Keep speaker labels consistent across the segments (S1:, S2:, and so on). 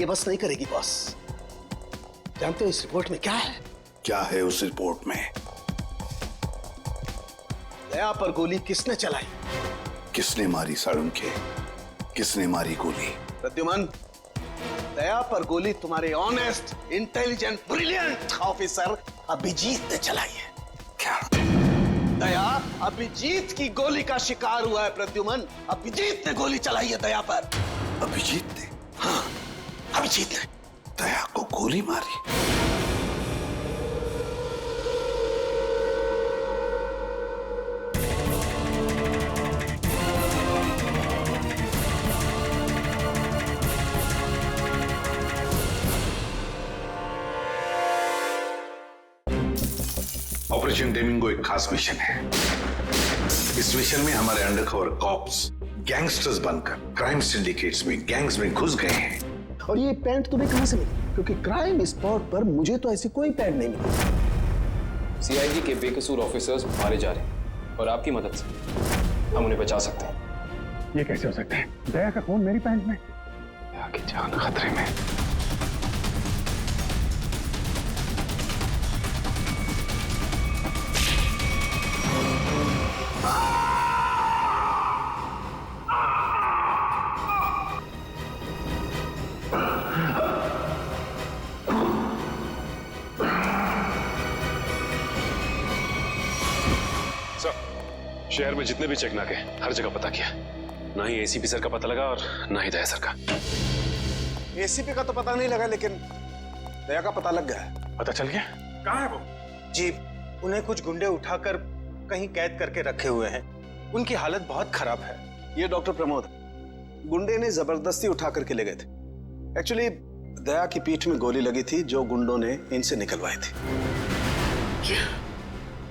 S1: ये बस नहीं करेगी बॉस। जानते हो इस रिपोर्ट में क्या है?
S2: क्या है उस रिपोर्ट में?
S1: दया पर गोली किसने चलाई?
S2: किसने मारी साळुंखे? किसने मारी गोली?
S1: प्रद्युमन, दया पर गोली तुम्हारे honest, intelligent, brilliant officer Abhijeet ने चलाई है।
S2: क्या?
S1: दया अभिजीत की गोली का शिकार हुआ है प्रद्युमन। अभिजीत ने गोली चलाई है दया पर।
S2: अभिजीत ने?
S1: हाँ, अभिजीत ने
S2: दया को गोली मारी? ऑपरेशन डेमिंगो एक खास मिशन है। इस मिशन में हमारे अंडरकवर कॉप्स गैंगस्टर्स बनकर क्राइम सिंडिकेट्स में, गैंग्स में घुस गए हैं।
S1: और ये पैंट तुम्हें कहां से मिली? क्योंकि क्राइम स्पॉट पर मुझे तो ऐसी कोई पैंट नहीं मिली।
S3: सीआईडी के बेकसूर ऑफिसर्स मारे जा रहे हैं और आपकी मदद से हम उन्हें बचा सकते हैं।
S4: ये कैसे हो सकता है? दया का खून मेरी पैंट में?
S2: दया की जान खतरे में।
S3: शहर में जितने भी चेक नाके हर जगह पता किया, ना ही एसीपी सर का पता लगा और ना ही दया सर का।
S1: एसीपी का तो पता नहीं लगा, लेकिन दया का पता लग गया।
S4: पता चल गया? कहाँ है वो?
S5: जी, उन्हें कुछ गुंडे उठाकर कहीं कैद करके रखे हुए हैं। उनकी हालत बहुत खराब है।
S1: ये डॉक्टर प्रमोद, गुंडे ने जबरदस्ती उठा करके ले गए थे। एक्चुअली दया की पीठ में गोली लगी थी जो गुंडों ने इनसे निकलवाई थी।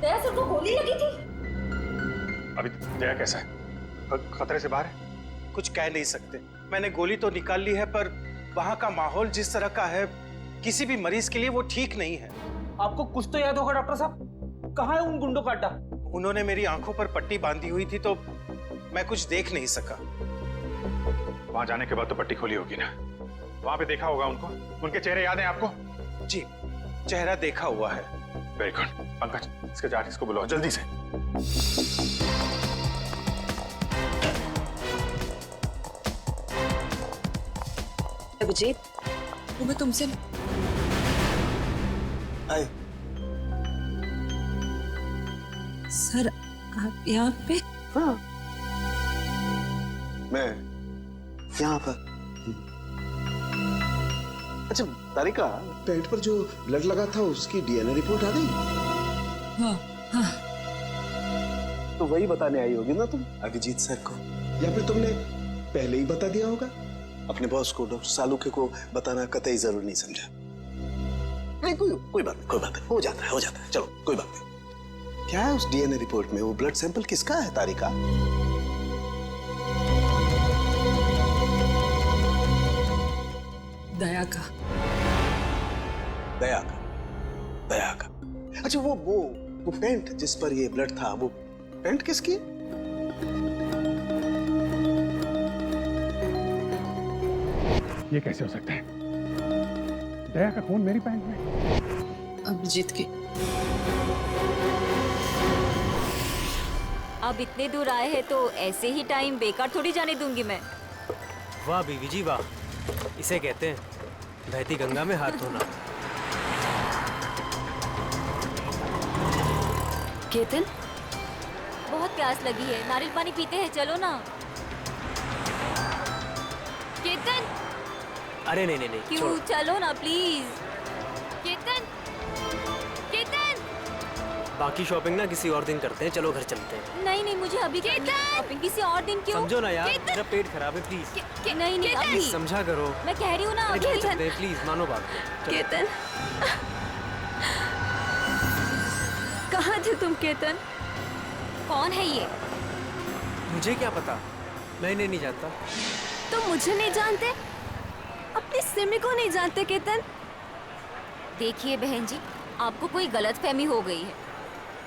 S6: दया सर को गोली लगी थी?
S4: अभी दया कैसा है? खतरे से बाहर है?
S5: कुछ कह नहीं सकते। मैंने गोली तो निकाल ली है, पर वहां का माहौल जिस तरह का है, किसी भी मरीज के लिए वो ठीक नहीं है।
S7: आपको कुछ तो याद होगा डॉक्टर साहब, कहाँ है उन गुंडों का अड्डा?
S5: उन्होंने मेरी आंखों पर पट्टी बांधी हुई थी तो मैं कुछ देख नहीं सका।
S4: वहां जाने के बाद तो पट्टी खोली होगी ना? वहां पे देखा होगा उनको? उनके चेहरे याद हैं आपको?
S5: जी, चेहरा देखा हुआ है।
S4: Very good. पंकज, इसके जाट इसको बुलाओ जल्दी से।
S6: अभिजीत, मैं तुमसे
S1: आए।
S6: सर, आप यहाँ पे?
S1: हाँ, मैं यहाँ पर। अच्छा तारिका, पेट पर जो ब्लड लगा था उसकी डीएनए रिपोर्ट आ गई?
S6: हाँ, हाँ।
S1: तो वही बताने आई होगी ना तुम अभिजीत सर को, या फिर तुमने पहले ही बता दिया होगा? अपने बॉस को, डॉक्टर सालुखे को बताना कतई जरूरी नहीं समझा? नहीं, कोई बात नहीं, हो जाता है, चलो कोई बात नहीं। क्या है उस डीएनए रिपोर्ट में? वो ब्लड सैंपल किसका है तारिका?
S6: दया का।
S1: दया का। अच्छा, वो पेंट जिस पर ये ब्लड था, वो पेंट किसकी?
S4: ये कैसे हो सकता है? दया का खून मेरी पैंट में?
S6: अभिजीत की।
S8: अब इतने दूर आए हैं तो ऐसे ही टाइम बेकार थोड़ी जाने दूंगी मैं।
S7: वाह बीवी जी वाह, इसे कहते हैं बहती गंगा में हाथ धोना।
S6: केतन,
S8: बहुत प्यास लगी है, नारियल पानी पीते हैं, चलो ना। केतन,
S7: अरे नहीं,
S8: क्यों?
S7: छोड़ो।
S8: चलो ना प्लीज। केतन,
S7: बाकी शॉपिंग ना किसी और दिन करते हैं, चलो घर चलते हैं।
S8: नहीं, मुझे अभी शॉपिंग किसी और दिन। क्यों?
S7: समझो ना यार, मेरा पेट खराब है, प्लीज।
S8: नहीं अभी
S7: समझा करो,
S8: मैं कह रही हूँ ना।
S7: प्लीज मानो बात को।
S6: केतन, कहाँ थे तुम केतन?
S8: कौन है ये?
S7: मुझे क्या पता, मैं इन्हें नहीं जानता।
S6: तुम मुझे नहीं जानते? अपनी सिमी को नहीं जानते केतन?
S8: देखिए बहन जी, आपको कोई गलतफहमी हो गई है।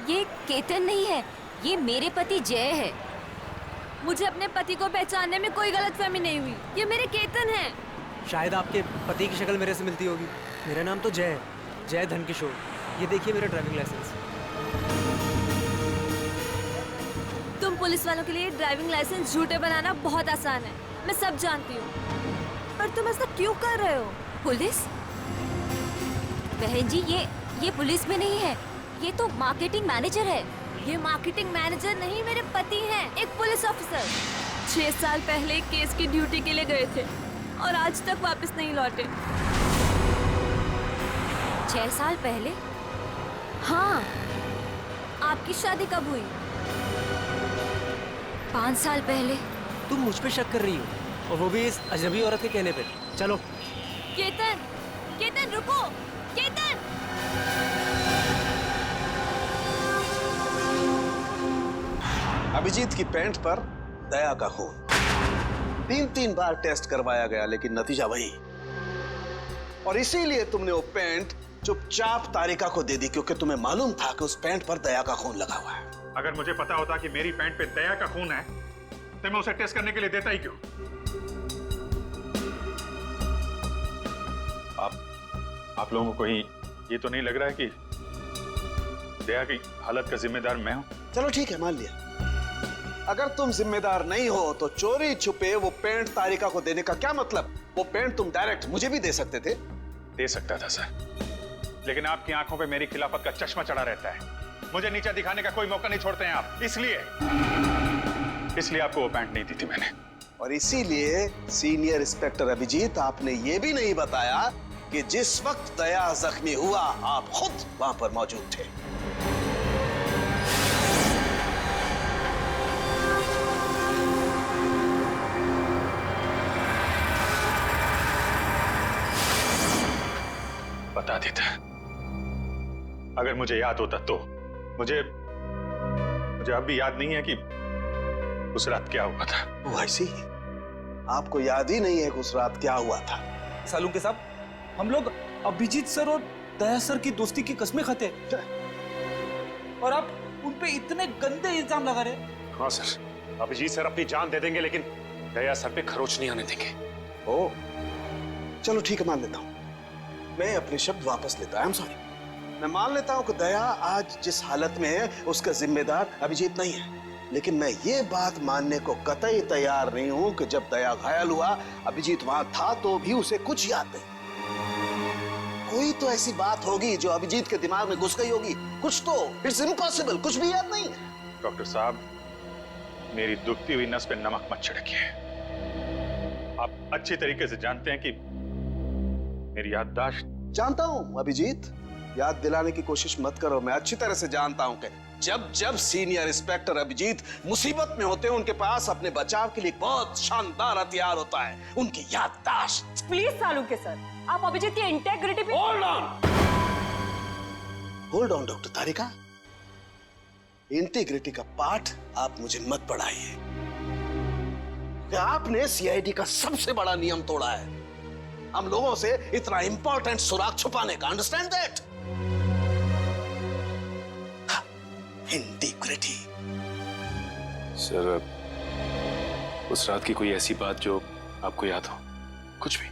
S8: ये केतन नहीं है, ये मेरे पति जय है।
S6: मुझे अपने पति को पहचानने में कोई गलतफहमी नहीं हुई। ये मेरे केतन हैं।
S7: शायद आपके पति की शक्ल मेरे से मिलती होगी। मेरा नाम तो जय है, जय धनकिशोर। ये देखिए मेरा ड्राइविंग लाइसेंस।
S6: तुम पुलिस वालों के लिए ड्राइविंग लाइसेंस झूठे बनाना बहुत आसान है, मैं सब जानती हूँ। पर तुम ऐसा क्यों कर रहे हो?
S8: पुलिस? बहन जी, ये पुलिस में नहीं है, ये तो मार्केटिंग मैनेजर है।
S6: ये मार्केटिंग मैनेजर नहीं, मेरे पति हैं, एक पुलिस ऑफिसर। 6 साल पहले केस की ड्यूटी के लिए गए थे और आज तक वापस नहीं लौटे।
S8: 6 साल पहले?
S6: हाँ, आपकी शादी कब हुई?
S8: 5 साल पहले।
S7: तुम मुझ पे शक कर रही हो, और वो भी इस अजनबी औरत के कहने पे। चलो।
S6: केतन, केतन रुको, केतन!
S1: अभिजीत की पैंट पर दया का खून। 3 बार टेस्ट करवाया गया लेकिन नतीजा वही। और इसीलिए तुमने वो पैंट चुपचाप तारिका को दे दी, क्योंकि तुम्हें मालूम था कि उस पैंट पर दया का खून लगा हुआ है।
S4: अगर मुझे पता होता कि मेरी पैंट पे दया का खून है तो मैं उसे टेस्ट करने के लिए देता ही क्यों? आप लोगों को कहीं ये तो नहीं लग रहा है कि दया की हालत का जिम्मेदार मैं हूं?
S1: चलो ठीक है, मान लिया। अगर तुम जिम्मेदार नहीं हो तो चोरी छुपे वो पैंट तारिका को देने का क्या मतलब? वो पैंट तुम डायरेक्ट मुझे भी दे सकते थे।
S4: दे सकता था सर, लेकिन आपकी आंखों पे मेरी खिलाफत का चश्मा चढ़ा रहता है। मुझे नीचा दिखाने का कोई मौका नहीं छोड़ते हैं आप, इसलिए आपको वो पैंट नहीं दी थी मैंने।
S1: और इसीलिए सीनियर इंस्पेक्टर अभिजीत, आपने ये भी नहीं बताया कि जिस वक्त दया जख्मी हुआ आप खुद वहां पर मौजूद थे।
S4: बता देता, अगर मुझे याद होता तो। मुझे अब भी याद नहीं है कि उस रात क्या हुआ था।
S1: वो ऐसी ही आपको याद ही नहीं है कि उस रात क्या हुआ था?
S5: सालुंके साहब, हम लोग अभिजीत सर और दया सर की दोस्ती की कस्में खाते हैं और आप उन पे इतने गंदे इल्जाम लगा रहे हैं।
S3: हाँ सर, अभिजीत सर अपनी जान दे देंगे लेकिन दया सर पे खरोच नहीं आने देंगे।
S1: ओ, चलो ठीक है, मान लेता हूं। मैं अपने शब्द वापस लेता हूं। I am sorry. मैं मान लेता हूं कि दया आज जिस हालत में है उसका जिम्मेदार अभिजीत नहीं है, लेकिन मैं ये बात मानने को कतई तैयार नहीं हूं कि जब दया घायल हुआ अभिजीत वहां था तो भी उसे कुछ याद नहीं। कोई तो ऐसी बात होगी जो अभिजीत के दिमाग में घुस गई होगी, कुछ तो। इट्स इम्पॉसिबल, कुछ भी याद नहीं है।
S4: डॉक्टर साहब, मेरी दुखती हुई नस पे नमक मत छिड़किए। आप अच्छी तरीके से जानते हैं कि मेरी याददाश्त।
S1: जानता हूं अभिजीत, याद दिलाने की कोशिश मत करो। मैं अच्छी तरह से जानता हूं कि जब सीनियर इंस्पेक्टर अभिजीत मुसीबत में होते हैं उनके पास अपने बचाव के लिए बहुत शानदार हथियार होता है, उनकी याददाश्त।
S9: प्लीज सालुंके सर, आप अभिजीत की इंटेग्रिटी पे
S1: hold on doctor Tarika. Integrity का पाठ आप मुझे मत पढ़ाइए, कि आपने सीआईडी का सबसे बड़ा नियम तोड़ा है, हम लोगों से इतना इंपॉर्टेंट सुराग छुपाने का। Understand that? इंटीग्रिटी।
S3: सर, उस रात की कोई ऐसी बात जो आपको याद हो? कुछ भी?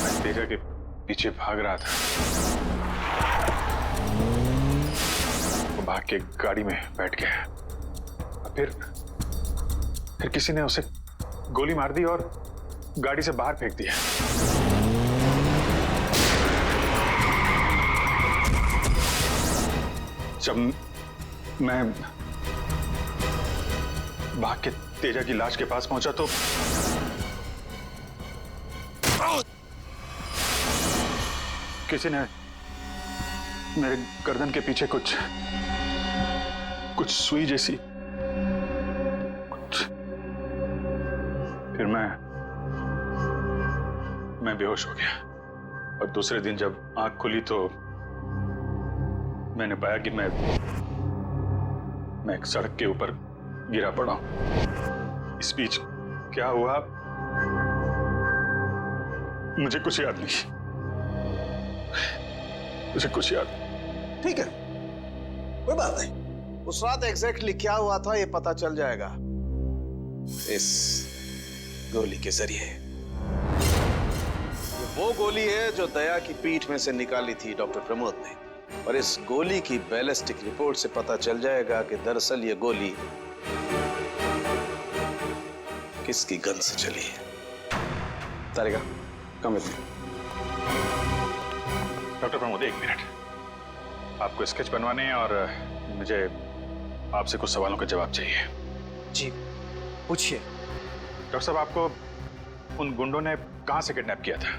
S4: मैं तेजा के पीछे भाग रहा था, वो भाग के गाड़ी में बैठ गया। फिर किसी ने उसे गोली मार दी और गाड़ी से बाहर फेंक दिया। जब मैं भाग के तेजा की लाश के पास पहुंचा तो किसी ने मेरे गर्दन के पीछे कुछ सुई जैसी फिर मैं बेहोश हो गया। और दूसरे दिन जब आंख खुली तो मैंने पाया कि मैं एक सड़क के ऊपर गिरा पड़ा हूं। इस बीच क्या हुआ मुझे कुछ याद नहीं, मुझे कुछ याद।
S1: ठीक है, कोई बात नहीं। उस रात एग्जैक्टली क्या हुआ था ये पता चल जाएगा इस गोली के जरिए। ये वो गोली है जो दया की पीठ में से निकाली थी डॉक्टर प्रमोद ने, और इस गोली की बैलिस्टिक रिपोर्ट से पता चल जाएगा कि दरअसल ये गोली किसकी गन से चली है।
S3: Tarika, come with me.
S4: Doctor Pramod, एक मिनट। आपको स्केच बनवाने हैं और मुझे आपसे कुछ सवालों का जवाब चाहिए।
S7: जी पूछिए।
S4: डॉक्टर साहब, आपको उन गुंडों ने कहां से किडनैप किया था?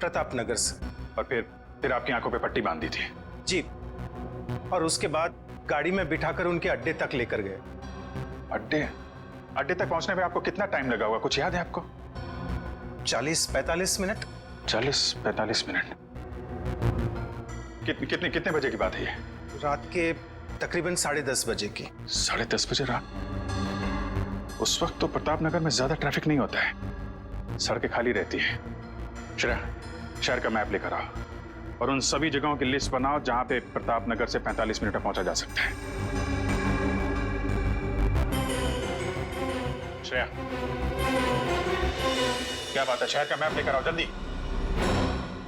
S10: प्रताप नगर से।
S4: और फिर आपकी आंखों पे पट्टी बांध दी थी?
S10: जी, और उसके बाद गाड़ी में बिठाकर उनके अड्डे तक लेकर गए।
S4: अड्डे तक पहुंचने में आपको कितना टाइम लगा होगा, कुछ याद है आपको?
S10: 40-45 मिनट।
S4: 40-45 मिनट। कितने बजे की बात है ये?
S10: रात के तकरीबन 10:30 बजे की।
S4: 10:30 बजे रात? उस वक्त तो प्रताप नगर में ज्यादा ट्रैफिक नहीं होता है, सड़कें खाली रहती है। श्रेया, शहर का मैप लेकर आओ और उन सभी जगहों की लिस्ट बनाओ जहां पे प्रताप नगर से 45 मिनट में पहुंचा जा सकता है। श्रेया, क्या बात है? शहर का मैप लेकर आओ जल्दी।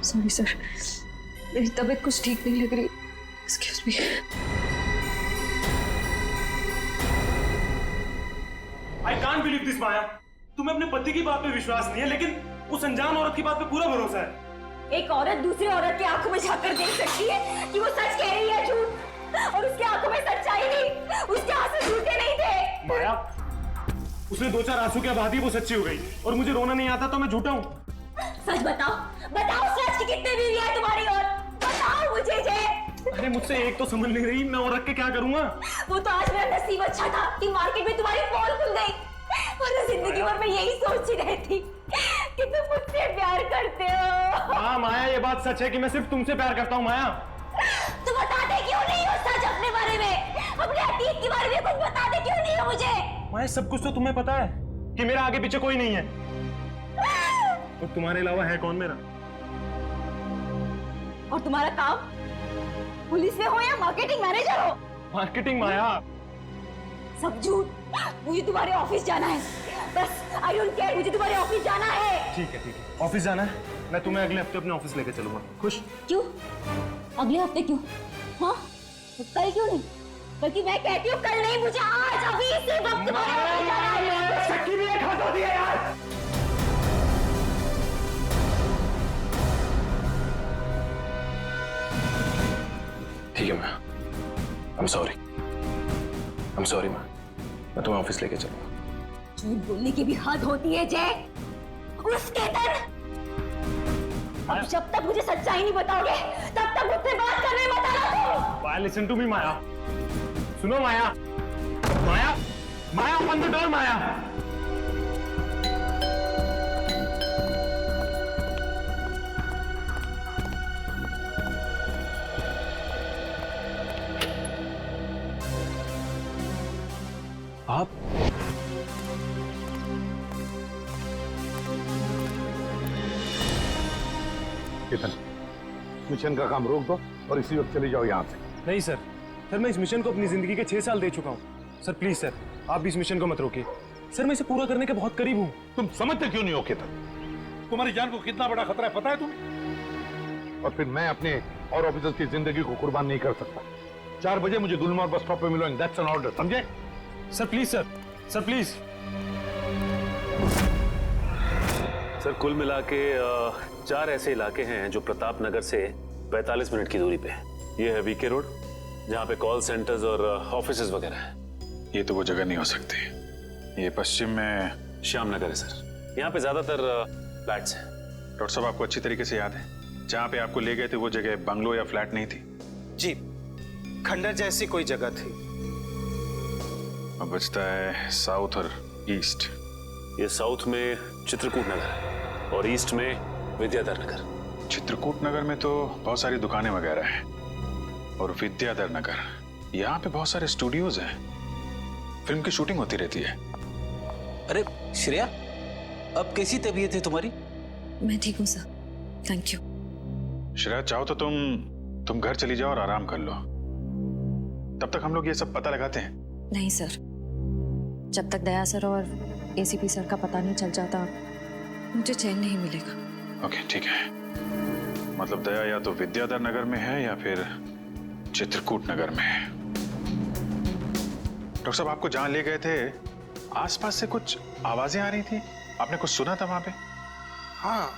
S9: सॉरी सर, मेरी तबीयत कुछ ठीक नहीं लग रही। Excuse me.
S11: I can't believe this Maya. तुम्हें अपने पति की बात पे विश्वास नहीं है, लेकिन उस अनजान औरत की बात पे पूरा भरोसा है।
S8: एक औरत दूसरी औरत की आंखों में झांक कर देख सकती है कि वो सच कह रही है झूठ, और उसकी आंखों में सच्चाई नहीं, उसके आंसू झूठे नहीं थे।
S11: माया, उसने 2-4 आंसू क्या बहा दिए, वो सच्ची हो गई, और मुझे रोना नहीं आता तो मैं झूठा हूँ।
S8: सच बताओ, बताओ सच की कितने बीवी है तुम्हारी, और बताओ मुझे जे।
S11: अरे मुझसे एक तो समझ नहीं रही, मैं और रख के क्या करूँगा?
S8: वो तो आज मेरा नसीब अच्छा था कि मार्केट में तुम्हारी पोल खुल गई, और जिंदगी भर मैं यही सोचती रहती कि तुम मुझसे प्यार करते हो।
S11: हाँ माया, ये बात सच है कि मैं सिर्फ तुमसे प्यार करता हूँ। माया,
S8: तुम बताते क्यों नहीं हो सच अपने बारे में, अपने अतीत के बारे में कुछ बताते क्यों नहीं हो मुझे?
S11: माया, सब कुछ तो तुम्हें पता है कि मेरा आगे पीछे कोई नहीं है, और तुम्हारे अलावा है कौन मेरा?
S8: और तुम्हारा काम पुलिस में हो या मार्केटिंग मैनेजर हो?
S11: मार्केटिंग माया,
S8: सब झूठ। मुझे तुम्हारे ऑफिस जाना है, बस आई डोंट केयर, मुझे तुम्हारे ऑफिस जाना है।
S11: ठीक है, ऑफिस जाना है, मैं तुम्हें अगले हफ्ते अपने ऑफिस लेके चलूंगा। खुश?
S8: क्यों अगले हफ्ते क्यों? हाँ, कल क्यों नहीं? बल्कि मैं कहती हूँ कल नहीं, मुझे आज अभी इसी वक्त तुम्हारे ऑफिस जाना है।
S11: सच्ची भी एक हाथ होती है यार।
S3: ठीक है मैं I'm sorry माँ, मैं तुम्हें ऑफिस लेके चलूंगा।
S8: झूठ बोलने की भी हद होती है जय। उस केतन, अब जब तक मुझे सच्चाई नहीं बताओगे तब तक मुझसे बात करने मत आना।
S11: माया, लिसन टू मी माया, सुनो माया, माया, माया, ओपन द डोर माया।
S3: आप
S2: केतन, मिशन का काम रोक दो और इसी वक्त चले जाओ यहाँ से।
S11: नहीं सर, मैं इस मिशन को अपनी जिंदगी के 6 साल दे चुका हूँ। सर प्लीज सर, आप भी इस मिशन को मत रोकिए। सर मैं इसे पूरा करने के बहुत करीब हूँ।
S2: तुम समझते क्यों नहीं हो केतन? तुम्हारी जान को कितना बड़ा खतरा है पता है तुम्हें? और फिर मैं अपने और ऑफिसर की जिंदगी को कुर्बान नहीं कर सकता। 4 बजे मुझे गुलमोहर बस स्टॉप पे मिलो, दैट्स एन ऑर्डर, समझे?
S11: Sir please sir, sir please.
S3: Sir कुल मिला के 4 ऐसे इलाके हैं जो प्रताप नगर से 45 मिनट की दूरी पे है। ये है वीके रोड, जहाँ पे कॉल सेंटर्स और ऑफिसेज वगैरह हैं।
S4: ये तो वो जगह नहीं हो सकती। ये पश्चिम में
S3: श्याम नगर है सर, यहाँ पे ज्यादातर फ्लैट्स हैं।
S4: डॉक्टर साहब, आपको अच्छी तरीके से याद है जहाँ पे आपको ले गए थे वो जगह बंगलो या फ्लैट नहीं थी?
S10: जी, खंडर जैसी कोई जगह थी।
S4: अब बचता है साउथ और ईस्ट।
S3: ये साउथ में चित्रकूट नगर है और ईस्ट में विद्याधर नगर।
S4: चित्रकूट नगर में तो बहुत सारी दुकानें वगैरह हैं, और विद्याधर नगर यहाँ पे बहुत सारे स्टूडियोज हैं, फिल्म की शूटिंग होती रहती है।
S5: अरे श्रेया, अब कैसी तबीयत है तुम्हारी?
S9: मैं ठीक हूँ सर, थैंक यू।
S4: श्रेया, चाहो तो तुम घर चली जाओ और आराम कर लो। तब तक हम लोग ये सब पता लगाते हैं।
S9: नहीं सर, जब तक दया सर और एसीपी सर का पता नहीं चल जाता मुझे चैन नहीं मिलेगा।
S4: ओके ठीक है, मतलब दया या तो विद्याधर नगर में है या फिर चित्रकूट नगर में है। डॉक्टर साहब, आपको जहां ले गए थे आसपास से कुछ आवाजें आ रही थी, आपने कुछ सुना था वहां पे?
S10: हाँ,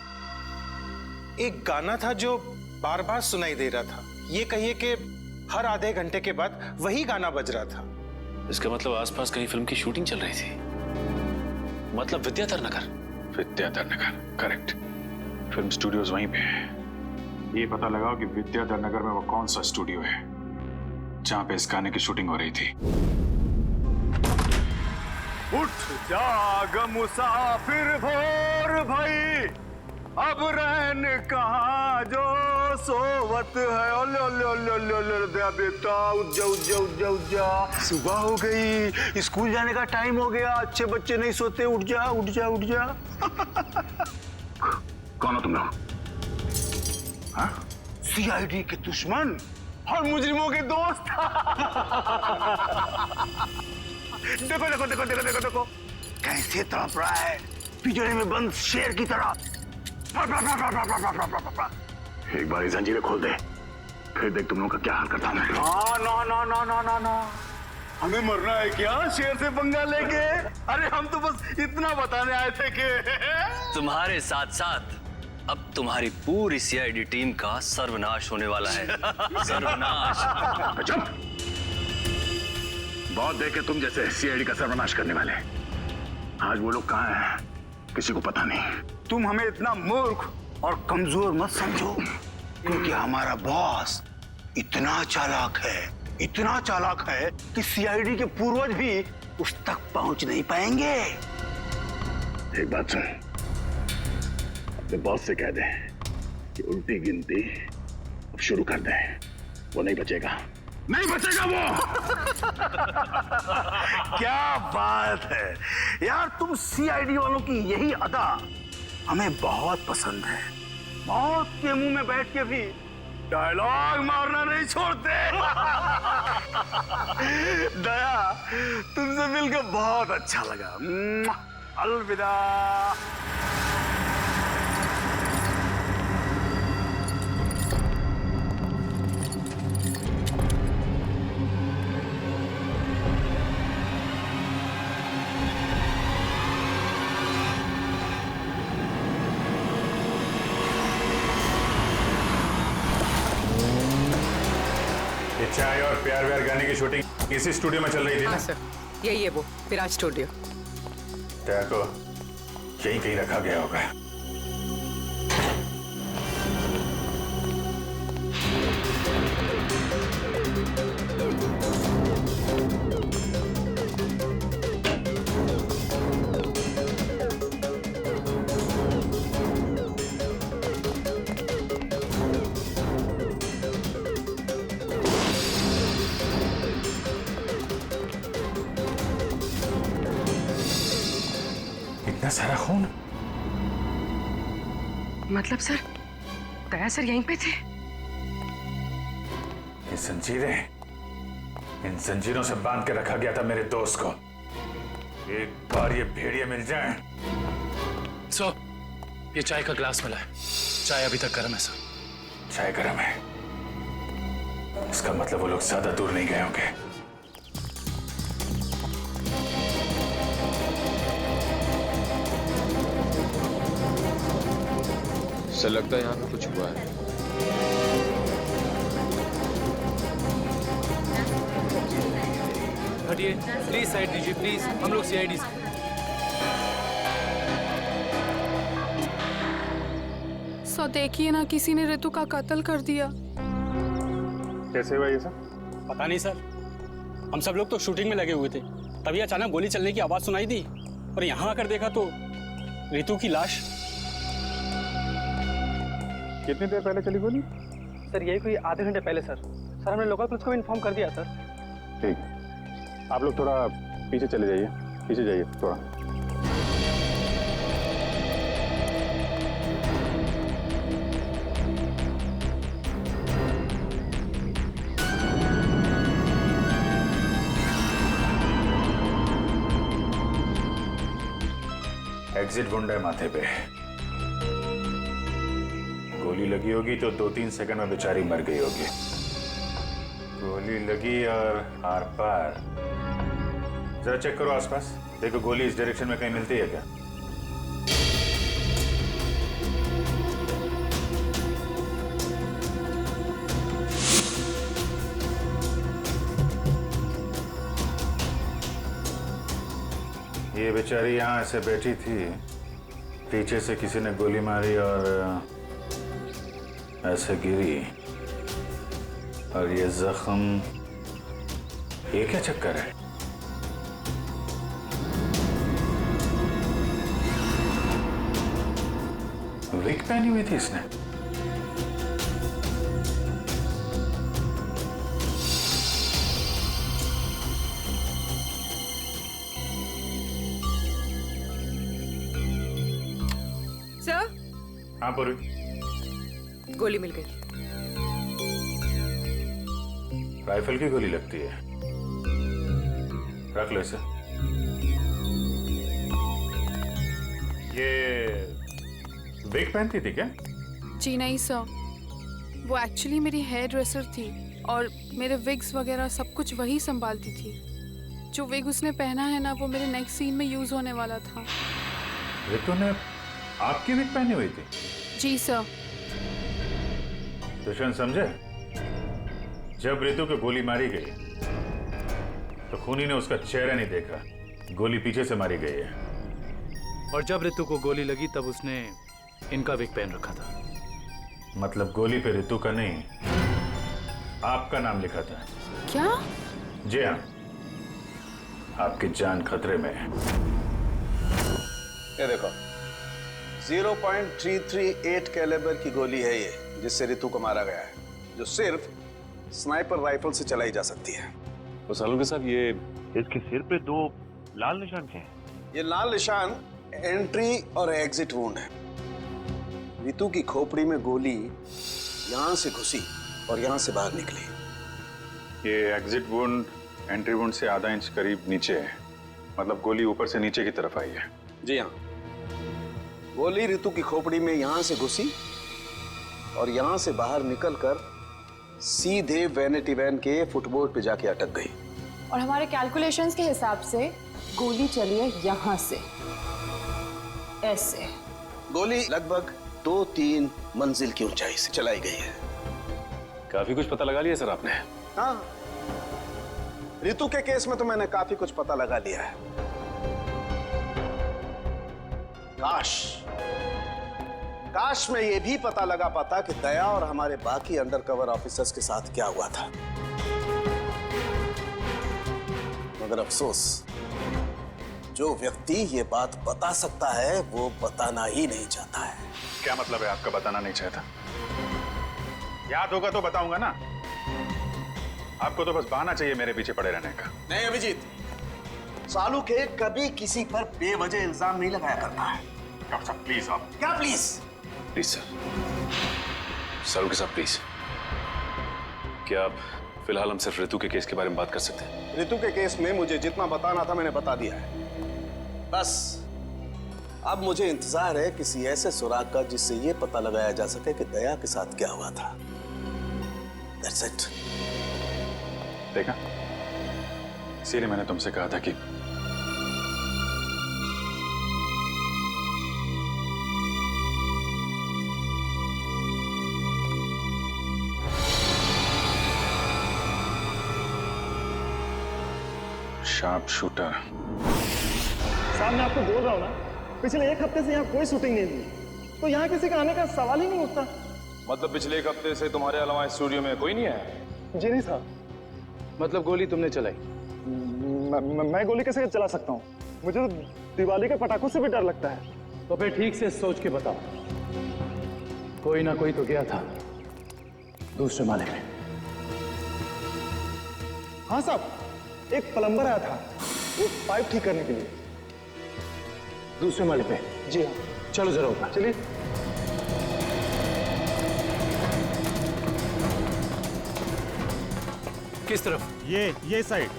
S10: एक गाना था जो बार बार सुनाई दे रहा था। ये कहिए कि हर आधे घंटे के बाद वही गाना बज रहा था।
S3: इसका मतलब आसपास कहीं फिल्म की शूटिंग चल रही थी, मतलब Vidyadhar Nagar.
S4: Vidyadhar Nagar, correct. Film studios वहीं पे है। ये पता लगाओ कि विद्याधर नगर में वो कौन सा स्टूडियो है जहां पे इस गाने की शूटिंग हो रही थी।
S11: उठ जाग मुसाफिर भोर भई, अब रहन कहाँ जो सोवत है। ओले ओले ओले ओले ओले दया बेटा, उठ जा उठ जा उठ जा उठ जा, सुबह हो गई, स्कूल जाने का टाइम हो गया, अच्छे बच्चे नहीं सोते, उठ जा उठ जा उठ जा।
S2: कौन हो तुम लोग? हाँ?
S11: सीआईडी के दुश्मन और मुजरिमों के दोस्त। देखो देखो देखो देखो देखो देखो कैसे तड़प रहा है, पिंजरे में बंद शेर की तरह।
S2: एक बार जंजीरें खोल दे, फिर देख तुम लोगों का क्या हाल करता हूं मैं।
S11: ना ना ना ना ना ना, हमें मरना है क्या शेर से पंगा लेके? अरे हम तो बस इतना बताने आए थे कि
S12: तुम्हारे साथ साथ अब तुम्हारी पूरी सीआईडी टीम का सर्वनाश होने वाला है। सर्वनाश।
S2: चुप! बहुत देखे तुम जैसे सीआईडी का सर्वनाश करने वाले। आज वो लोग कहाँ हैं किसी को पता नहीं।
S11: तुम हमें इतना मूर्ख और कमजोर मत समझो, क्योंकि हमारा बॉस इतना चालाक है कि सीआईडी के पूर्वज भी उस तक पहुंच नहीं पाएंगे।
S2: एक बात सुन, अपने बॉस से कह दे कि उल्टी गिनती अब शुरू कर दे। वो नहीं बचेगा, नहीं बचेगा वो।
S11: क्या बात है यार, तुम सीआईडी वालों की यही अदा हमें बहुत पसंद है। मौत के मुंह में बैठ के भी डायलॉग मारना नहीं छोड़ते। दया, तुमसे मिलकर बहुत अच्छा लगा। अलविदा।
S4: चाय और प्यार व्यार गाने की शूटिंग इसी स्टूडियो में चल रही थी ना?
S13: हाँ सर, यही है वो विराज स्टूडियो।
S4: दया को यहीं कहीं रखा गया होगा। इतना सारा खून?
S13: मतलब सर, दया सर यहीं पे थे?
S4: ये जंजीरें, इन जंजीरों से बांध के रखा गया था मेरे दोस्त को। एक बार ये भेड़िए मिल जाएं।
S14: सर, ये चाय का ग्लास मिला है। चाय अभी तक गर्म है सर।
S4: चाय गर्म है, इसका मतलब वो लोग ज्यादा दूर नहीं गए होंगे।
S15: सर लगता है यहाँ पे कुछ हुआ है।
S7: हटिए प्लीज, साइड दीजिए प्लीज, हम लोग सीआईडी से।
S16: सो देखिए ना, किसी ने ऋतु का कत्ल कर दिया।
S4: कैसे हुआ ये सब?
S17: पता नहीं सर, हम सब लोग तो शूटिंग में लगे हुए थे, तभी अचानक गोली चलने की आवाज सुनाई दी और यहाँ आकर देखा तो ऋतु की लाश।
S4: कितनी देर पहले चली गोली?
S17: सर यही कोई आधे घंटे पहले सर। सर हमने लोकल पुलिस को भी इन्फॉर्म कर दिया सर।
S4: ठीक, आप लोग थोड़ा पीछे चले जाइए, पीछे जाइए थोड़ा। एग्जिट वुंड है माथे पे। गोली लगी होगी तो 2-3 सेकंड में बेचारी मर गई होगी। गोली लगी और आर पार। जरा चेक करो आसपास, देखो गोली इस डायरेक्शन में कहीं मिलती है क्या? ये बेचारी यहाँ ऐसे बैठी थी, पीछे से किसी ने गोली मारी और ऐसे गिरी, और ये जख्म, ये क्या चक्कर है? विग पहनी हुई थी इसने।
S13: सर,
S4: हाँ पूरी,
S13: गोली मिल गई।
S4: राइफल की गोली लगती है, रख लो इसे। ये विग पहनती थी क्या?
S16: जी नहीं सर, वो एक्चुअली मेरी हेयर ड्रेसर थी और मेरे विग्स वगैरह सब कुछ वही संभालती थी। जो विग उसने पहना है ना, वो मेरे नेक्स्ट सीन में यूज होने वाला था।
S4: रितु ने आपकी विग पहनी हुई थी?
S16: जी सर।
S4: दुष्यंत समझे, जब रितु को गोली मारी गई तो खूनी ने उसका चेहरा नहीं देखा, गोली पीछे से मारी गई है।
S14: और जब रितु को गोली लगी तब उसने इनका विग पहन रखा था।
S4: मतलब गोली पे रितु का नहीं, आपका नाम लिखा था।
S16: क्या?
S4: जी हाँ, आपकी जान खतरे में है।
S1: ये देखो, 0.338 कैलिबर की गोली है ये, जिससे रितु को मारा गया है, जो सिर्फ स्नाइपर राइफल से चलाई जा सकती है।
S3: तो सालुंके साहब, ये इसके सिर पे 2 लाल निशान क्या हैं?
S1: ये लाल निशान एंट्री और एग्जिट वुंड है। रितु की खोपड़ी में गोली यहां से घुसी और यहां से बाहर निकली।
S4: ये एग्जिट वुंड एंट्री वुंड से आधा इंच करीब नीचे है, मतलब गोली ऊपर से नीचे की तरफ आई है।
S1: जी हाँ, गोली रितु की खोपड़ी में यहां से घुसी और यहां से बाहर निकलकर सीधे वैनिटी वैन के फुटबोर्ड पे जाके अटक गई।
S18: और हमारे कैलकुलेशंस के हिसाब से गोली चली है यहां से, ऐसे।
S1: गोली लगभग 2-3 मंजिल की ऊंचाई से चलाई गई है।
S3: काफी कुछ पता लगा लिया सर आपने?
S1: हाँ, रितु के केस में तो मैंने काफी कुछ पता लगा लिया है। काश मैं ये भी पता लगा पाता कि दया और हमारे बाकी अंडरकवर ऑफिसर्स के साथ क्या हुआ था, मगर अफसोस, जो व्यक्ति ये बात बता सकता है वो बताना ही नहीं चाहता है।
S4: क्या मतलब है आपका बताना नहीं चाहता? याद होगा तो बताऊंगा ना। आपको तो बस बहाना चाहिए मेरे पीछे पड़े रहने का।
S1: नहीं अभिजीत, सालुके कभी किसी पर बेवजह इल्जाम नहीं लगाया करता है।
S4: डॉक्टर साहब प्लीज। आप
S1: क्या प्लीज?
S3: प्लीज सर, सालुंके साहब प्लीज, क्या आप फिलहाल हम सिर्फ रितु के केस के बारे में बात कर सकते हैं?
S1: रितु के केस में मुझे जितना बताना था मैंने बता दिया है। बस अब मुझे इंतजार है किसी ऐसे सुराग का जिससे ये पता लगाया जा सके कि दया के साथ क्या हुआ था। That's it.
S4: देखा, इसीलिए मैंने तुमसे कहा था कि शार्प शूटर।
S19: साहब मैं आपको बोल रहा हूँ ना, पिछले 1 हफ्ते से यहाँ कोई शूटिंग नहीं हुई, तो यहाँ किसी का आने का सवाल ही नहीं उठता।
S15: मतलब पिछले 1 हफ्ते से तुम्हारे अलावा स्टूडियो में कोई नहीं आया?
S19: जी नहीं साहब।
S14: मतलब गोली तुमने चलाई?
S19: मैं गोली कैसे चला सकता हूँ? मुझे तो दिवाली के पटाखों से भी डर लगता है।
S14: तो फिर ठीक से सोच के बताओ, कोई ना कोई तो गया था दूसरे माले में।
S19: हाँ साहब, एक प्लम्बर आया था वो पाइप ठीक करने के लिए।
S14: दूसरे माले पे?
S19: जी हाँ।
S14: चलो जरा ऊपर
S19: चलिए।
S14: किस तरफ?
S19: ये साइड।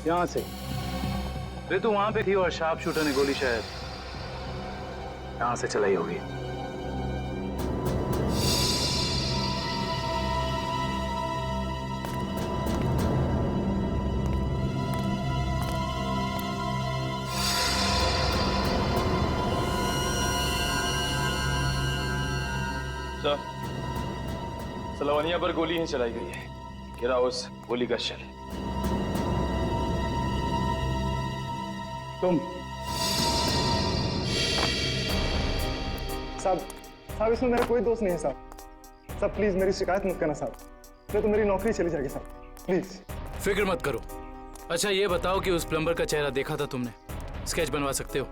S14: यहाँ से। रितु वहां पे थी और शार्प शूटर ने गोली शायद यहाँ से चलाई होगी।
S15: सर, लवनिया पर गोली ही चलाई गई है। गिरा उस गोली का शेल।
S19: तुम साहब इसमें मेरा कोई दोस्त नहीं है साहब। प्लीज मेरी शिकायत मत करना साहब, नहीं तो मेरी नौकरी चली जाएगी साहब, प्लीज।
S14: फिक्र मत करो। अच्छा ये बताओ कि उस प्लम्बर का चेहरा देखा था तुमने? स्केच बनवा सकते हो?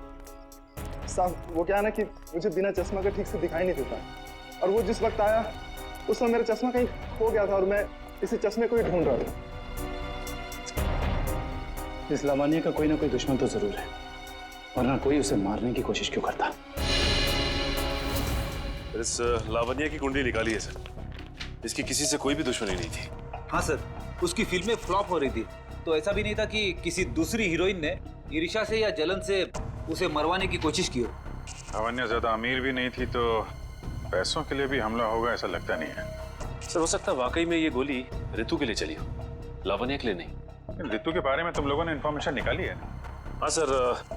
S19: साहब वो क्या है ना कि मुझे बिना चश्मा के ठीक से दिखाई नहीं देता, और वो जिस वक्त आया उस समय मेरा चश्मा कहीं खो गया था और मैं इसी चश्मे को ही ढूंढ रहा था।
S14: इस लावण्य का कोई ना कोई दुश्मन तो जरूर है, वरना कोई उसे मारने की कोशिश क्यों करता?
S3: इस लावण्य की कुंडली निकाली है सर। इसकी किसी से कोई भी दुश्मनी नहीं थी।
S5: हाँ सर, उसकी फिल्में फ्लॉप हो रही थी, तो ऐसा भी नहीं था कि किसी दूसरी हीरोइन ने ईर्ष्या से या जलन से उसे मरवाने की कोशिश की हो।
S4: लावण्य ज्यादा अमीर भी नहीं थी, तो पैसों के लिए भी हमला होगा ऐसा लगता नहीं है।
S3: सर हो सकता है वाकई में ये गोली ऋतु के लिए चली हो, लावण्य के लिए नहीं।
S4: ऋतु के बारे में तुम लोगों ने इन्फॉर्मेशन निकाली है ना?
S3: हाँ सर,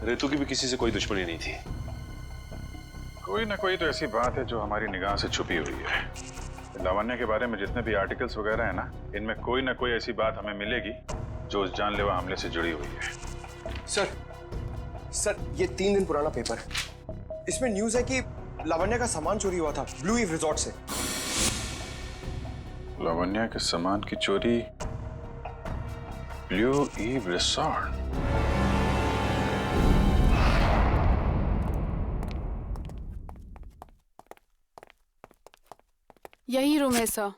S3: ऋतु की भी किसी से कोई दुश्मनी नहीं थी।
S4: कोई ना कोई तो ऐसी बात है जो हमारी निगाह से छुपी हुई है। लावण्य के बारे में जितने भी आर्टिकल्स वगैरह है ना, इनमें कोई ना कोई ऐसी बात हमें मिलेगी जो उस जानलेवा हमले से जुड़ी हुई है।
S20: सर ये 3 दिन पुराना पेपर है। इसमें न्यूज है कि लावण्य का सामान चोरी हुआ था ब्लू ईव रिजॉर्ट से।
S4: लावण्य के सामान की चोरी ब्लू ईव रिसॉर्ट?
S16: यही रूम है सर।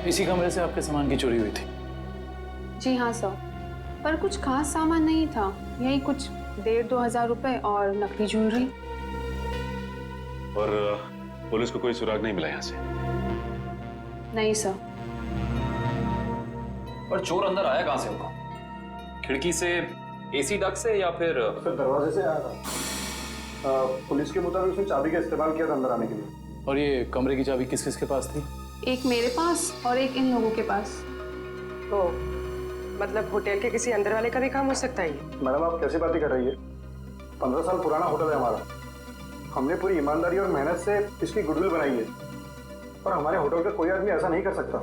S14: इसी कमरे से आपके सामान की चोरी हुई थी?
S18: जी हाँ सर, पर कुछ खास सामान नहीं था, यही कुछ 1,500-2 हजार रुपए और नकली ज्वेलरी।
S3: और पुलिस को कोई सुराग नहीं मिला यहाँ से?
S18: नहीं सर।
S21: पर चोर अंदर आया कहाँ से होगा? खिड़की से, एसी डक्ट से, या फिर
S19: दरवाजे से आया था। पुलिस के मुताबिक उसने चाबी का इस्तेमाल किया था अंदर आने के लिए।
S14: और ये कमरे की चाबी किस किस के पास थी?
S18: एक मेरे पास और एक इन लोगों के पास।
S13: तो मतलब होटल के किसी अंदर वाले का भी काम हो सकता है?
S19: मैडम आप कैसी बातें कर रही है? 15 साल पुराना होटल है हमारा। हमने पूरी ईमानदारी और मेहनत से इसकी गुडविल बनाई है, और हमारे होटल का कोई आदमी ऐसा नहीं कर सकता।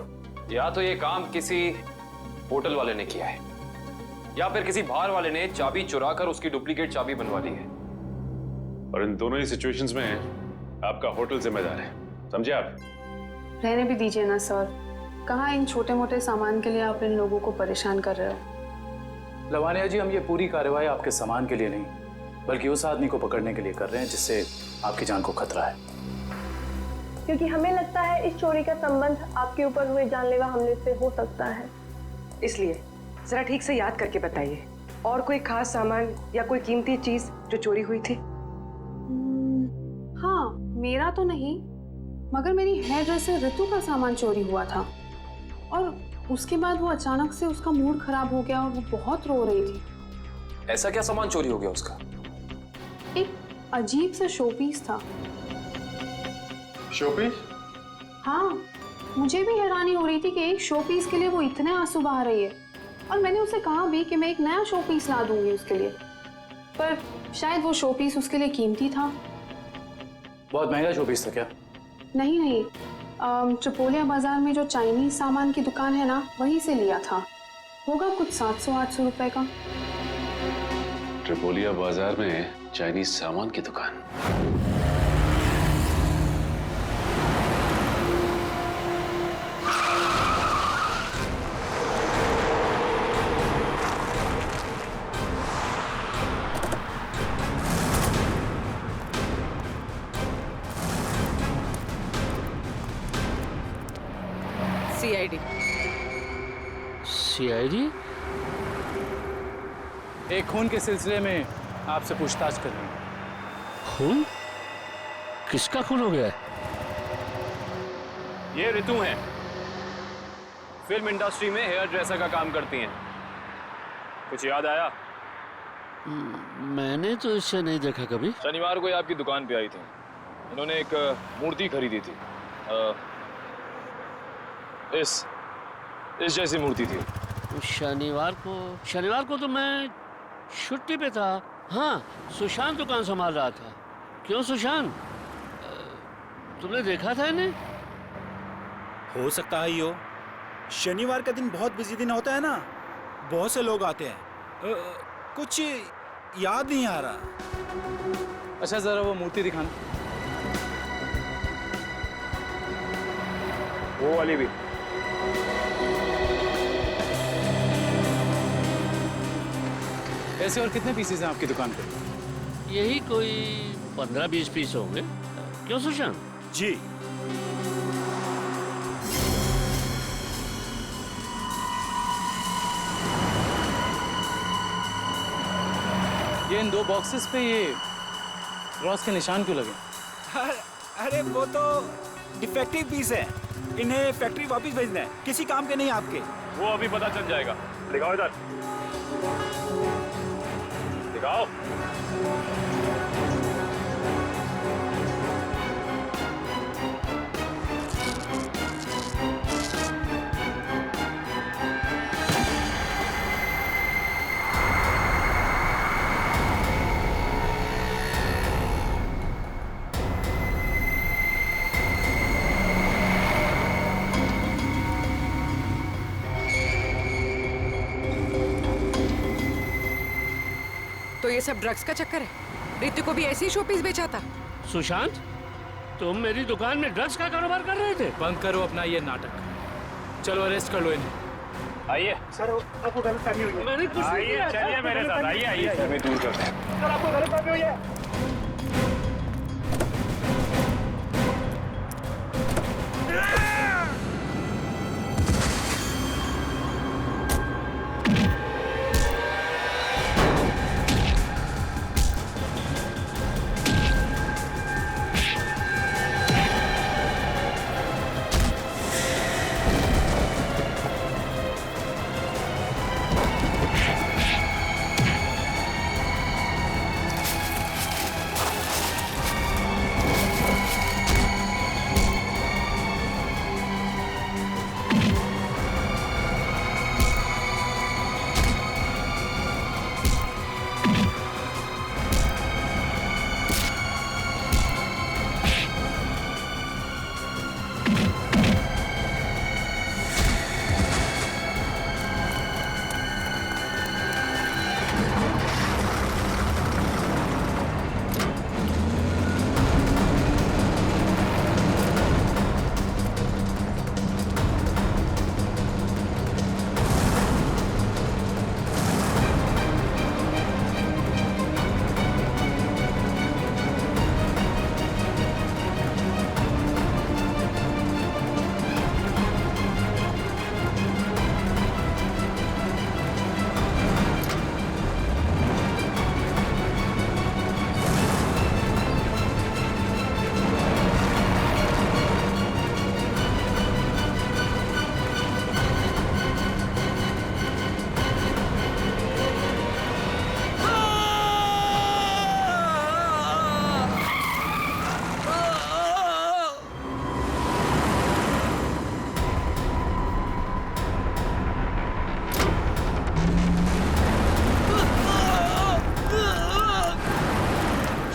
S21: या तो ये काम किसी होटल वाले ने किया है, या फिर किसी बाहर वाले ने चाबी चुरा कर उसकी डुप्लीकेट चाबी बनवा ली है।
S3: और इन दोनों ही सिचुएशंस में आपका होटल जिम्मेदार है, समझे आप?
S18: रहने भी दीजिए ना सर, कहाँ इन छोटे मोटे सामान के लिए आप इन लोगों को परेशान कर रहे हो?
S14: लावण्या जी, हम ये पूरी कार्रवाई आपके सामान के लिए नहीं, बल्कि उस आदमी को पकड़ने के लिए कर रहे हैं जिससे आपकी जान को खतरा है।
S22: क्योंकि हमें लगता है इस चोरी का संबंध आपके ऊपर हुए जानलेवा हमले से हो सकता है।
S13: इसलिए जरा ठीक से याद करके बताइए, और कोई खास सामान या कोई कीमती चीज जो चोरी हुई थी?
S18: हाँ, मेरा तो नहीं, मगर मेरी हेयर ड्रेसर ऋतु का सामान चोरी हुआ था, और उसके बाद वो अचानक से उसका मूड खराब हो गया और वो बहुत रो रही थी।
S21: ऐसा क्या सामान चोरी हो गया उसका?
S18: एक अजीब सा शोपीस था।
S4: शोपीस?
S18: हाँ, मुझे भी हैरानी हो रही थी कि एक शोपीस के लिए वो इतने आंसू बहा रही है, और मैंने उसे कहा भी कि मैं एक नया शोपीस ला दूंगी उसके लिए, पर शायद वो शोपीस उसके लिए कीमती था।
S14: बहुत महंगा शोपीस था क्या?
S18: नहीं, ट्रिपोलिया बाजार में जो चाइनीज सामान की दुकान है ना, वहीं से लिया था। होगा कुछ 700-800 रुपए का।
S3: ट्रिपोलिया बाजार में चाइनीज सामान की दुकान?
S13: CID
S14: CID? एक खून के सिलसिले में आपसे पूछताछ कर रही हूँ। खून? किसका खून हो गया है?
S21: ये ऋतु हैं, फिल्म इंडस्ट्री में हेयर ड्रेसर का काम करती हैं। कुछ याद आया?
S14: मैंने तो इसे नहीं देखा कभी।
S21: शनिवार को ये आपकी दुकान पे आई थी। इन्होंने एक मूर्ति खरीदी थी। इस जैसी मूर्ति थी।
S14: शनिवार को तो मैं छुट्टी पे था। हाँ, सुशांत दुकान संभाल रहा था। क्यों सुशांत, तुमने देखा था इन्हें?
S5: हो सकता है यो। शनिवार का दिन बहुत बिजी दिन होता है ना, बहुत से लोग आते हैं। कुछ याद नहीं आ रहा।
S14: अच्छा, जरा वो मूर्ति दिखाना।
S21: वो वाली भी।
S14: ऐसे और कितने पीसेस हैं आपकी दुकान पे? यही कोई 15-20 पीस होंगे। क्यों सुशांत?
S5: जी।
S14: ये इन 2 बॉक्सेस पे ये क्रॉस के निशान क्यों लगे?
S5: अरे वो तो डिफेक्टिव पीस है, इन्हें फैक्ट्री वापस भेजना है। किसी काम के नहीं आपके।
S21: वो अभी पता चल जाएगा। दिखाओ इधर, दिखाओ।
S13: तो ये सब ड्रग्स का चक्कर है? रितु को भी ऐसे ही शोपीस बेचा था?
S14: सुशांत, तुम मेरी दुकान में ड्रग्स का कारोबार कर रहे थे?
S17: बंद करो अपना ये नाटक। चलो अरेस्ट कर लो इन्हें।
S21: आइए
S19: सर, आपको गलतफहमी हुई है।
S14: मैंने कुछ नहीं
S21: आइए,
S14: किया।
S21: चलिए मेरे साथ। आइए हमें दूर करते हैं।
S19: सर, आपको गलतफहमी हुई है।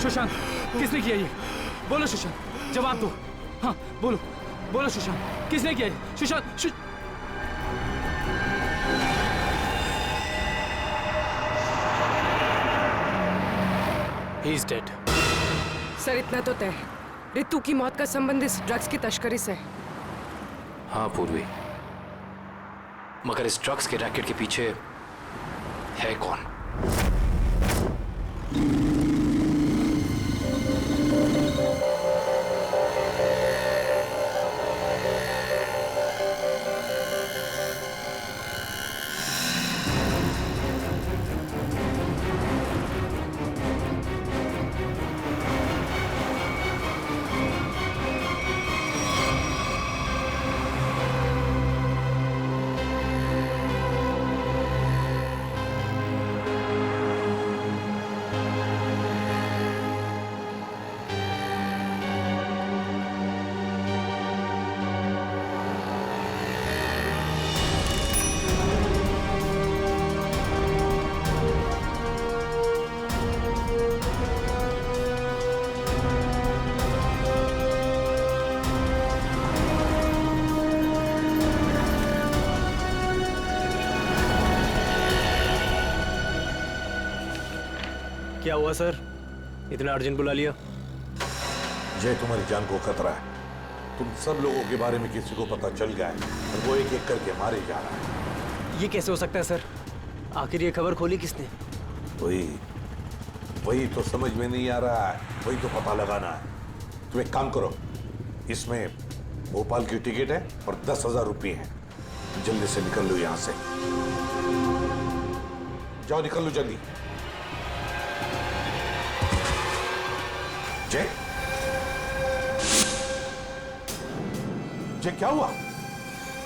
S17: सुशांत, किसने किया ये? बोलो सुशांत, जवाब दो। हाँ बोलो, बोलो सुशांत, किसने किया ये? Sushant, He is dead.
S13: Sir इतना तो तय है, रितु की मौत का संबंध इस ड्रग्स की तस्करी से है।
S21: हाँ पूर्वी, मगर इस ड्रग्स के रैकेट के पीछे है कौन?
S7: क्या हुआ सर, इतना अर्जेंट बुला लिया?
S2: जय, तुम्हारी जान को खतरा है। तुम सब लोगों के बारे में किसी को पता चल गया है और वो एक एक करके मारे जा रहा है।
S7: ये कैसे हो सकता है सर? आखिर ये खबर खोली किसने?
S2: वही तो समझ में नहीं आ रहा है, वही तो पता लगाना है। तुम एक काम करो, इसमें भोपाल की टिकट है और 10,000 रुपये है। जल्दी से निकल लो यहां से, जाओ निकल लो जल्दी। जय, जय क्या हुआ?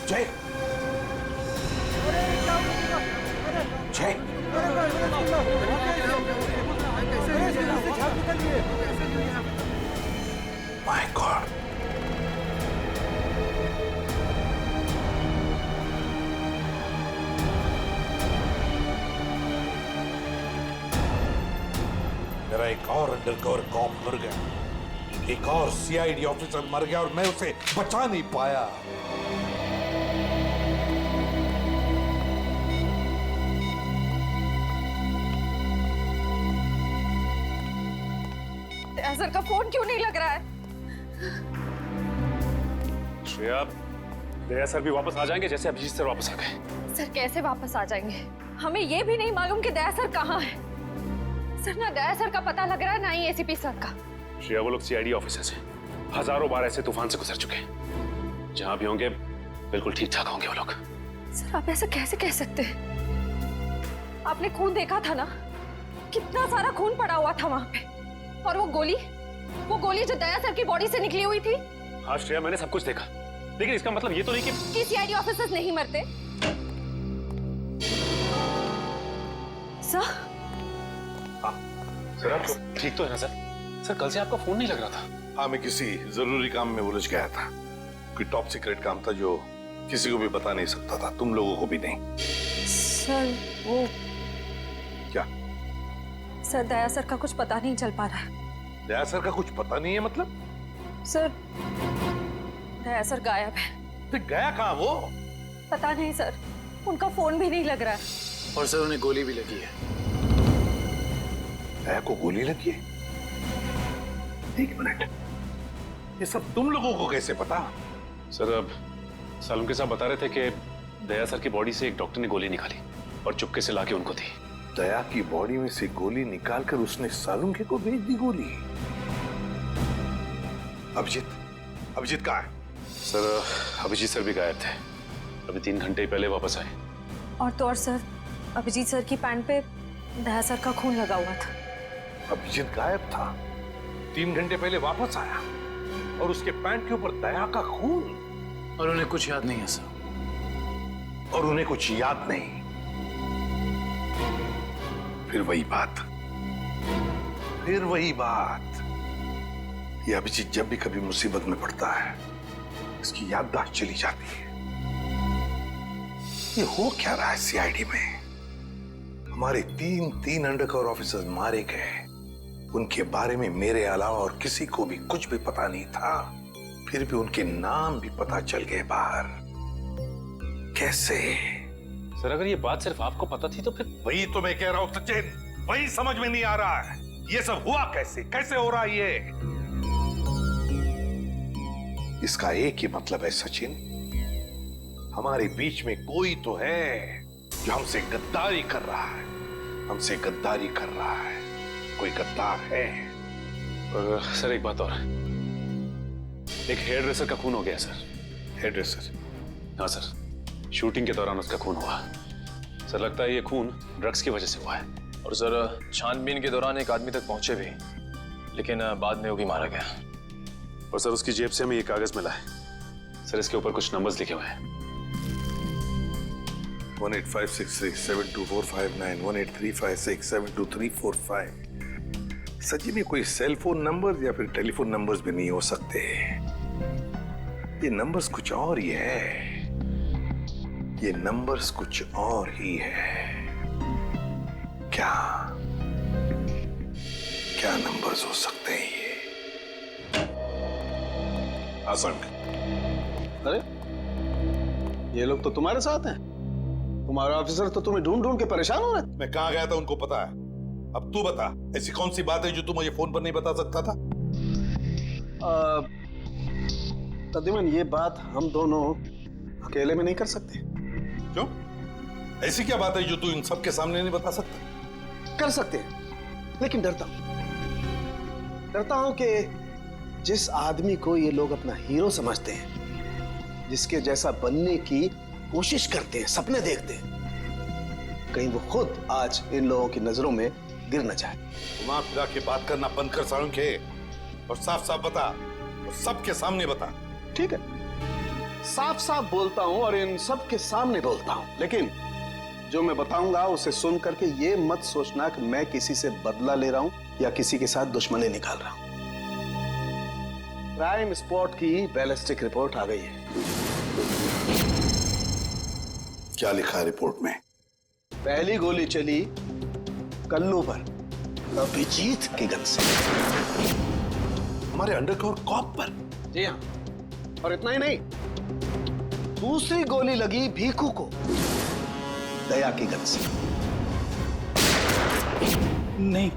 S2: जय, जय, माय गॉड, मेरा एक और अंडरकवर कॉप मर गया, एक और सीआईडी ऑफिसर मर गया और मैं उसे बचा नहीं पाया।
S9: सर का फोन क्यों नहीं लग रहा है?
S3: श्रेया, दया सर भी वापस आ जाएंगे जैसे अभिजीत सर वापस आ गए।
S9: सर कैसे वापस आ जाएंगे? हमें ये भी नहीं मालूम कि दया सर कहाँ है। सर ना दया सर का पता लग रहा है ना ही एसीपी सर का।
S3: श्रेया, वो लोग सीआईडी ऑफिसर्स हैं, हजारों बार ऐसे तूफान से गुजर चुके हैं। जहां भी होंगे बिल्कुल ठीक ठाक होंगे वो लोग।
S9: सर आप ऐसा कैसे कह सकते हैं? आपने खून देखा था ना, कितना सारा खून पड़ा हुआ था वहां पे। और वो गोली जो दया सर की बॉडी से निकली हुई थी।
S3: हाँ श्रेया, मैंने सब कुछ देखा, लेकिन इसका मतलब ये तो नहीं कि
S9: सीआईडी ऑफिसर्स नहीं मरते। सर,
S3: सर आपको ठीक तो है ना सर? सर कल से आपका फोन नहीं लग रहा था।
S2: हाँ, मैं किसी जरूरी काम में उलझ गया था। कोई टॉप सीक्रेट काम था जो किसी को भी बता नहीं सकता था, तुम लोगों को भी नहीं।
S9: सर वो
S2: क्या?
S9: सर दया सर का कुछ पता नहीं चल पा रहा है।
S2: दया सर का कुछ पता नहीं है मतलब?
S9: सर दया सर गायब है।
S2: तो गया कहाँ वो?
S9: पता नहीं सर, उनका फोन भी नहीं लग रहा है।
S1: और सर उन्हें गोली भी लगी है।
S2: दया को गोली लगी है? एक मिनट, ये सब तुम लोगों को कैसे पता?
S3: सर अब सालुम के साहब बता रहे थे कि दया सर की बॉडी से एक डॉक्टर ने गोली निकाली और चुपके से लाके उनको दी।
S2: दया की बॉडी में से गोली निकालकर उसने सालुंखे को भेज दी गोली। अभिजीत कहाँ है?
S3: सर अभिजीत सर भी गायब थे, अभी 3 घंटे पहले वापस आए।
S9: और तो और सर, अभिजीत सर की पैंट पे दया सर का खून लगा हुआ था।
S2: अभिजीत गायब था, 3 घंटे पहले वापस आया और उसके पैंट के ऊपर दया का खून।
S1: और उन्हें कुछ याद नहीं है सर।
S2: और उन्हें कुछ याद नहीं। फिर वही बात। ये अभिजीत जब भी कभी मुसीबत में पड़ता है, इसकी याददाश्त चली जाती है। ये हो क्या रहा है सीआईडी में? हमारे 3 अंडरकवर ऑफिसर्स मारे गए, उनके बारे में मेरे अलावा और किसी को भी कुछ भी पता नहीं था, फिर भी उनके नाम भी पता चल गए बाहर। कैसे?
S3: सर अगर ये बात सिर्फ आपको पता थी तो फिर?
S2: वही तो मैं कह रहा हूं सचिन, वही समझ में नहीं आ रहा है। ये सब हुआ कैसे हो रहा है ये? इसका एक ही मतलब है सचिन, हमारे बीच में कोई तो है जो हमसे गद्दारी कर रहा है। कोई गद्दार है।
S3: और सर एक बात और, एक हेयर ड्रेसर का खून हो गया सर।
S2: Hairdresser?
S3: हाँ सर, शूटिंग के दौरान उसका खून हुआ। सर लगता है ये खून ड्रग्स की वजह से हुआ है।
S15: और सर छानबीन के दौरान एक आदमी तक पहुंचे भी, लेकिन बाद में वो भी मारा गया।
S3: और सर उसकी जेब से हमें ये कागज मिला है सर, इसके ऊपर कुछ नंबर्स लिखे हुए हैं।
S2: 18563724591 18356722345। सच में कोई सेल फोन नंबर या फिर टेलीफोन नंबर्स भी नहीं हो सकते। ये नंबर्स कुछ और ही है। क्या नंबर्स हो सकते हैं ये? आसंग,
S1: अरे ये लोग तो तुम्हारे साथ हैं। तुम्हारे ऑफिसर तो तुम्हें ढूंढ के परेशान हो रहे।
S2: मैं कहां गया था उनको पता है। अब तू बता, ऐसी कौन सी बात है जो तू मुझे फोन पर नहीं बता सकता था?
S1: प्रद्युमन, ये बात हम दोनों अकेले में नहीं कर सकते।
S2: क्यों? ऐसी क्या बात है जो तू इन सबके सामने नहीं बता सकता?
S1: कर सकते हैं, लेकिन डरता हूं कि जिस आदमी को ये लोग अपना हीरो समझते हैं, जिसके जैसा बनने की कोशिश करते हैं, सपने देखते हैं, कहीं वो खुद आज इन लोगों की नजरों में गिर न जाए।
S2: घुमा फिरा के बात करना बंद कर साळुंखे और साफ साफ बता, और सबके सामने बता।
S1: ठीक है, साफ साफ बोलता हूं और इन सब के सामने बोलता हूं, लेकिन जो मैं बताऊंगा उसे सुन करके ये मत सोचना कि मैं किसी से बदला ले रहा हूं या किसी के साथ दुश्मनी निकाल रहा हूं। क्राइम स्पॉट की बैलिस्टिक रिपोर्ट आ गई है।
S2: क्या लिखा है रिपोर्ट में?
S1: पहली गोली चली कल्लू पर, अभिजीत की गन से,
S2: हमारे अंडरकवर कॉप पर।
S1: जी हाँ, और इतना ही नहीं, दूसरी गोली लगी भीखू को, दया की गन से।
S5: नहीं,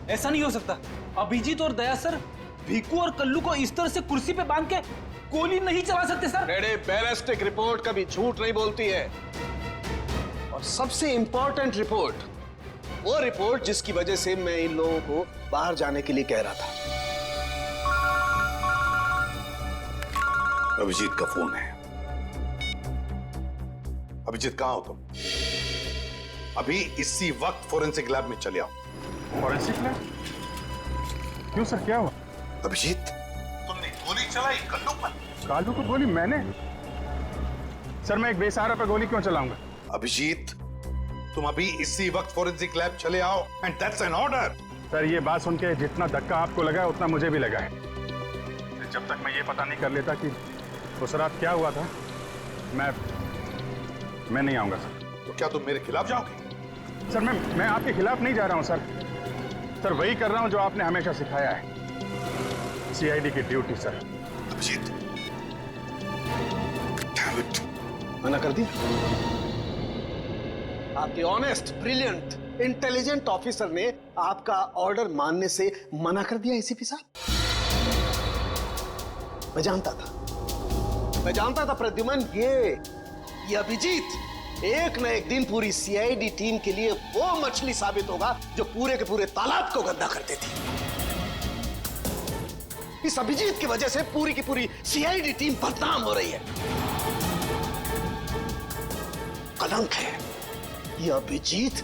S5: ऐसा नहीं हो सकता। अभिजीत और दया सर भीकू और कल्लू को इस तरह से कुर्सी पे बांध के गोली नहीं चला सकते सर।
S1: रेडे, बैलिस्टिक रिपोर्ट कभी झूठ नहीं बोलती है। और सबसे इंपॉर्टेंट रिपोर्ट, वो रिपोर्ट जिसकी वजह से मैं इन लोगों को बाहर जाने के लिए कह रहा था।
S2: अभिजीत का फोन है। अभिजीत, कहां हो तुम? अभी इसी वक्त फोरेंसिक लैब में चले आओ।
S4: Forensic lab? क्यों सर, क्या हुआ?
S2: अभिजीत, तुमने गोली चलाई कल्लू पर।
S4: कालू को गोली मैंने? सर, मैं एक बेसहारा पर गोली क्यों चलाऊंगा?
S2: अभिजीत, तुम अभी इसी वक्त फोरेंसिक लैब चले आओ, and that's an order.
S4: Sir, ये बात सुन के जितना धक्का आपको लगा है उतना मुझे भी लगा है। जब तक मैं ये पता नहीं कर लेता कि उस रात क्या हुआ था, मैं नहीं आऊंगा सर।
S2: तो क्या तुम मेरे खिलाफ जाओगे?
S4: सर, मैं आपके खिलाफ नहीं जा रहा हूं सर। सर, वही कर रहा हूं जो आपने हमेशा सिखाया है, सीआईडी की ड्यूटी सर।
S2: अभिजीत,
S1: मना कर दिया? आपके ऑनेस्ट, ब्रिलियंट, इंटेलिजेंट ऑफिसर ने आपका ऑर्डर मानने से मना कर दिया एसीपी साहब। मैं जानता था प्रद्युमन, ये अभिजीत एक न एक दिन पूरी सीआईडी टीम के लिए वो मछली साबित होगा जो पूरे के पूरे तालाब को गंदा कर देती। इस अभिजीत की वजह से पूरी की पूरी सीआईडी टीम बदनाम हो रही है। कलंक है ये अभिजीत,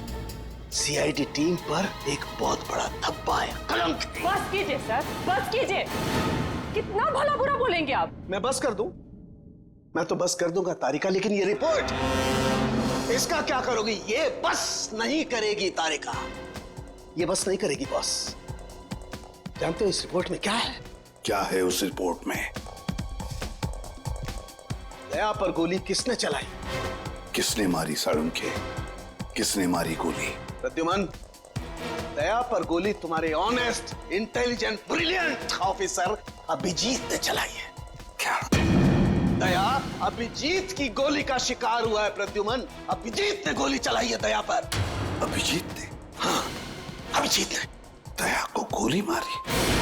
S1: सीआईडी टीम पर एक बहुत बड़ा धब्बा है, कलंक।
S22: बस कीजिए सर, बस कीजिए। कितना भला बुरा बोलेंगे आप?
S1: मैं बस कर दूं? मैं तो बस कर दूंगा तारिका, लेकिन ये रिपोर्ट, इसका क्या करोगी? ये बस नहीं करेगी तारिका, ये बस नहीं करेगी बॉस। जानते हो इस रिपोर्ट में क्या है?
S2: क्या है उस रिपोर्ट में?
S1: दया पर गोली किसने चलाई?
S2: किसने मारी साळुंखे? किसने मारी गोली?
S1: प्रद्युमन, दया पर गोली तुम्हारे honest, intelligent, brilliant officer Abhijeet ने चलाई है।
S2: क्या?
S1: दया अभिजीत की गोली का शिकार हुआ है प्रद्युमन। अभिजीत ने गोली चलाई है दया पर।
S2: अभिजीत ने?
S1: हाँ, अभिजीत ने
S2: दया को गोली मारी।